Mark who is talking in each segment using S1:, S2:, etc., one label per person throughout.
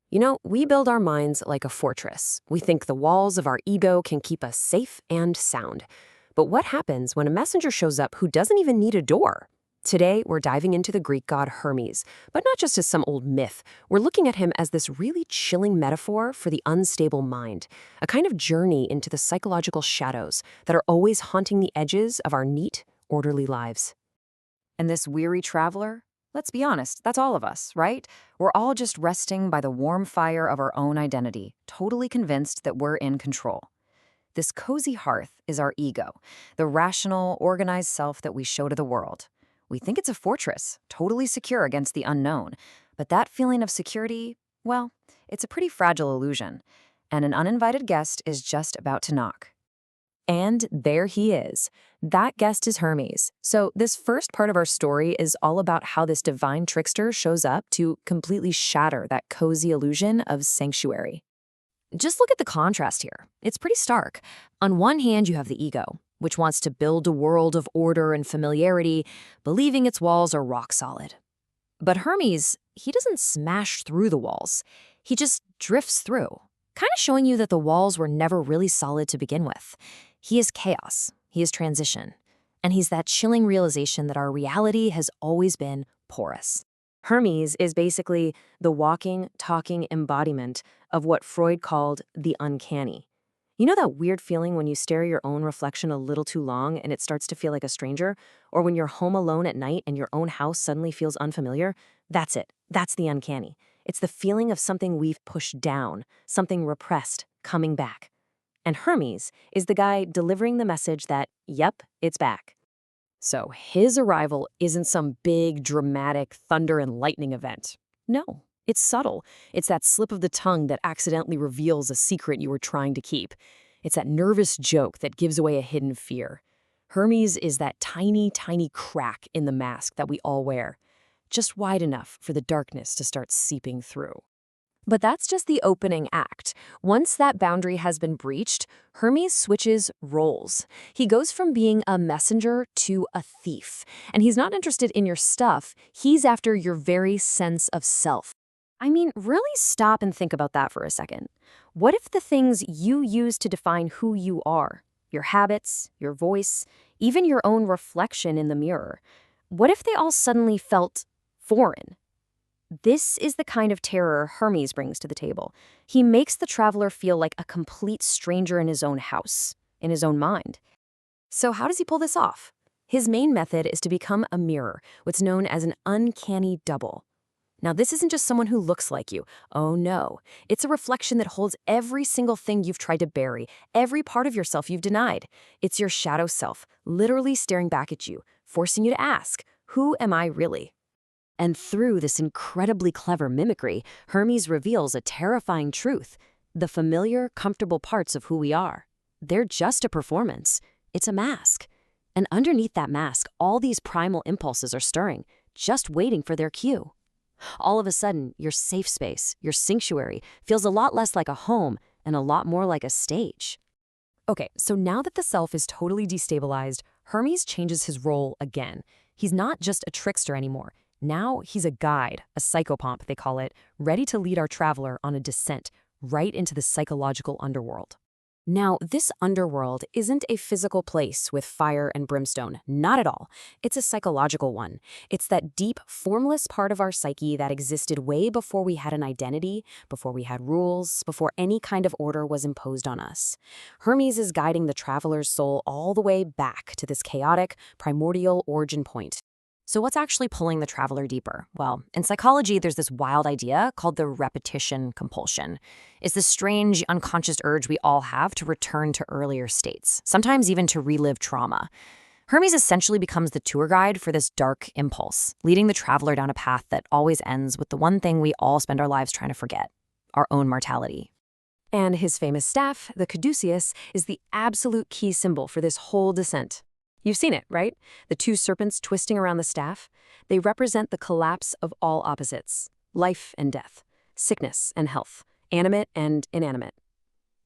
S1: We build our minds like a fortress. We think the walls of our ego can keep us safe and sound. But what happens when a messenger shows up who doesn't even need a door? Today, we're diving into the Greek god Hermes, but not just as some old myth. We're looking at him as this really chilling metaphor for the unstable mind, a kind of journey into the psychological shadows that are always haunting the edges of our neat, orderly lives.
S2: And this weary traveler? Let's be honest, that's all of us, right? We're all just resting by the warm fire of our own identity, totally convinced that we're in control. This cozy hearth is our ego, the rational, organized self that we show to the world. We think it's a fortress, totally secure against the unknown. But that feeling of security, well, it's a pretty fragile illusion. And an uninvited guest is just about to knock.
S1: And there he is. That guest is Hermes. So this first part of our story is all about how this divine trickster shows up to completely shatter that cozy illusion of sanctuary. Just look at the contrast here. It's pretty stark. On one hand, you have the ego, which wants to build a world of order and familiarity, believing its walls are rock solid. But Hermes, he doesn't smash through the walls. He just drifts through, kind of showing you that the walls were never really solid to begin with. He is chaos, he is transition, and he's that chilling realization that our reality has always been porous. Hermes is basically the walking, talking embodiment of what Freud called the uncanny. You know that weird feeling when you stare at your own reflection a little too long and it starts to feel like a stranger? Or when you're home alone at night and your own house suddenly feels unfamiliar? That's it. That's the uncanny. It's the feeling of something we've pushed down, something repressed, coming back. And Hermes is the guy delivering the message that, yep, it's back. So his arrival isn't some big, dramatic thunder and lightning event. No, it's subtle. It's that slip of the tongue that accidentally reveals a secret you were trying to keep. It's that nervous joke that gives away a hidden fear. Hermes is that tiny, tiny crack in the mask that we all wear, just wide enough for the darkness to start seeping through. But that's just the opening act. Once that boundary has been breached, Hermes switches roles. He goes from being a messenger to a thief. And he's not interested in your stuff, he's after your very sense of self. I mean, really stop and think about that for a second. What if the things you use to define who you are, your habits, your voice, even your own reflection in the mirror, what if they all suddenly felt foreign? This is the kind of terror Hermes brings to the table. He makes the traveler feel like a complete stranger in his own house, in his own mind. So how does he pull this off? His main method is to become a mirror, what's known as an uncanny double. Now, this isn't just someone who looks like you. Oh no, it's a reflection that holds every single thing you've tried to bury, every part of yourself you've denied. It's your shadow self, literally staring back at you, forcing you to ask, who am I really? And through this incredibly clever mimicry, Hermes reveals a terrifying truth. The familiar, comfortable parts of who we are. They're just a performance. It's a mask. And underneath that mask, all these primal impulses are stirring, just waiting for their cue. All of a sudden, your safe space, your sanctuary, feels a lot less like a home and a lot more like a stage. Okay, so now that the self is totally destabilized, Hermes changes his role again. He's not just a trickster anymore. Now he's a guide, a psychopomp they call it, ready to lead our traveler on a descent right into the psychological underworld. Now, this underworld isn't a physical place with fire and brimstone, not at all. It's a psychological one. It's that deep, formless part of our psyche that existed way before we had an identity, before we had rules, before any kind of order was imposed on us. Hermes is guiding the traveler's soul all the way back to this chaotic, primordial origin point. So what's actually pulling the traveler deeper? Well, in psychology, there's this wild idea called the repetition compulsion. It's this strange, unconscious urge we all have to return to earlier states, sometimes even to relive trauma. Hermes essentially becomes the tour guide for this dark impulse, leading the traveler down a path that always ends with the one thing we all spend our lives trying to forget, our own mortality. And his famous staff, the caduceus, is the absolute key symbol for this whole descent. You've seen it, right? The two serpents twisting around the staff. They represent the collapse of all opposites, life and death, sickness and health, animate and inanimate.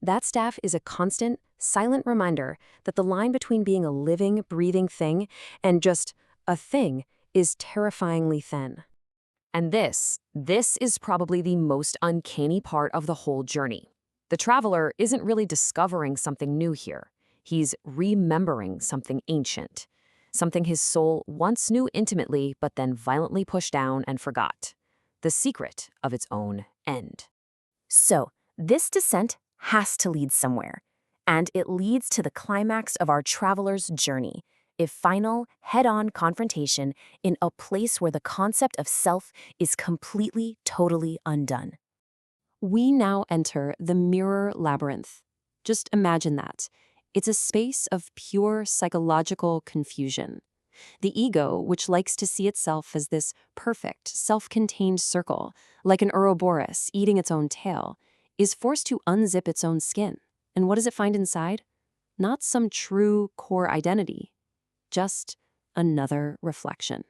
S1: That staff is a constant, silent reminder that the line between being a living, breathing thing and just a thing is terrifyingly thin. And this is probably the most uncanny part of the whole journey. The traveler isn't really discovering something new here. He's remembering something ancient, something his soul once knew intimately but then violently pushed down and forgot. The secret of its own end.
S3: So, this descent has to lead somewhere, and it leads to the climax of our traveler's journey, a final, head-on confrontation in a place where the concept of self is completely, totally undone.
S4: We now enter the mirror labyrinth. Just imagine that. It's a space of pure psychological confusion. The ego, which likes to see itself as this perfect, self-contained circle, like an Ouroboros eating its own tail, is forced to unzip its own skin. And what does it find inside? Not some true core identity, just another reflection.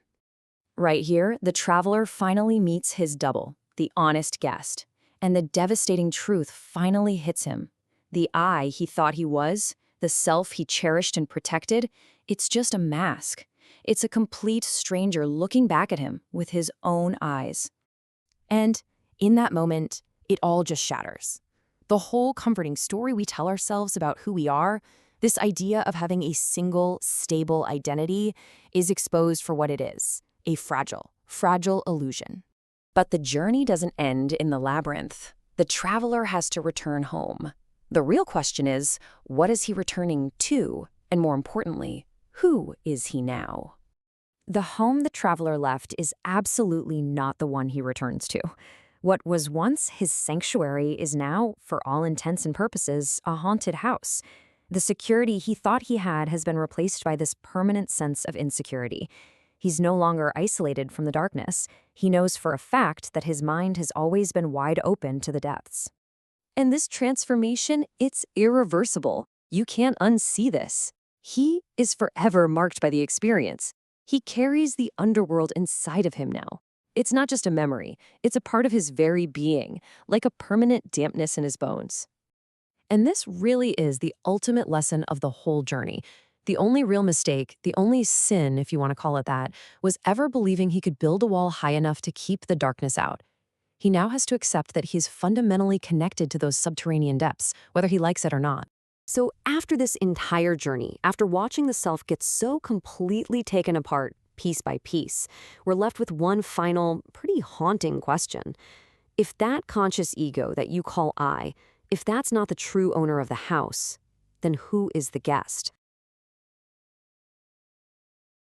S3: Right here, the traveler finally meets his double, the honest guest, and the devastating truth finally hits him. The I he thought he was, the self he cherished and protected, it's just a mask. It's a complete stranger looking back at him with his own eyes. And in that moment, it all just shatters. The whole comforting story we tell ourselves about who we are, this idea of having a single, stable identity, is exposed for what it is, a fragile illusion. But the journey doesn't end in the labyrinth. The traveler has to return home. The real question is, what is he returning to? And more importantly, who is he now? The home the traveler left is absolutely not the one he returns to. What was once his sanctuary is now, for all intents and purposes, a haunted house. The security he thought he had has been replaced by this permanent sense of insecurity. He's no longer isolated from the darkness. He knows for a fact that his mind has always been wide open to the depths.
S4: And this transformation, it's irreversible. You can't unsee this. He is forever marked by the experience. He carries the underworld inside of him now. It's not just a memory, it's a part of his very being, like a permanent dampness in his bones.
S1: And this really is the ultimate lesson of the whole journey. The only real mistake, the only sin, if you want to call it that, was ever believing he could build a wall high enough to keep the darkness out. He now has to accept that he's fundamentally connected to those subterranean depths, whether he likes it or not.
S4: So after this entire journey, after watching the self get so completely taken apart, piece by piece, we're left with one final, pretty haunting question. If that conscious ego that you call I, if that's not the true owner of the house, then who is the guest?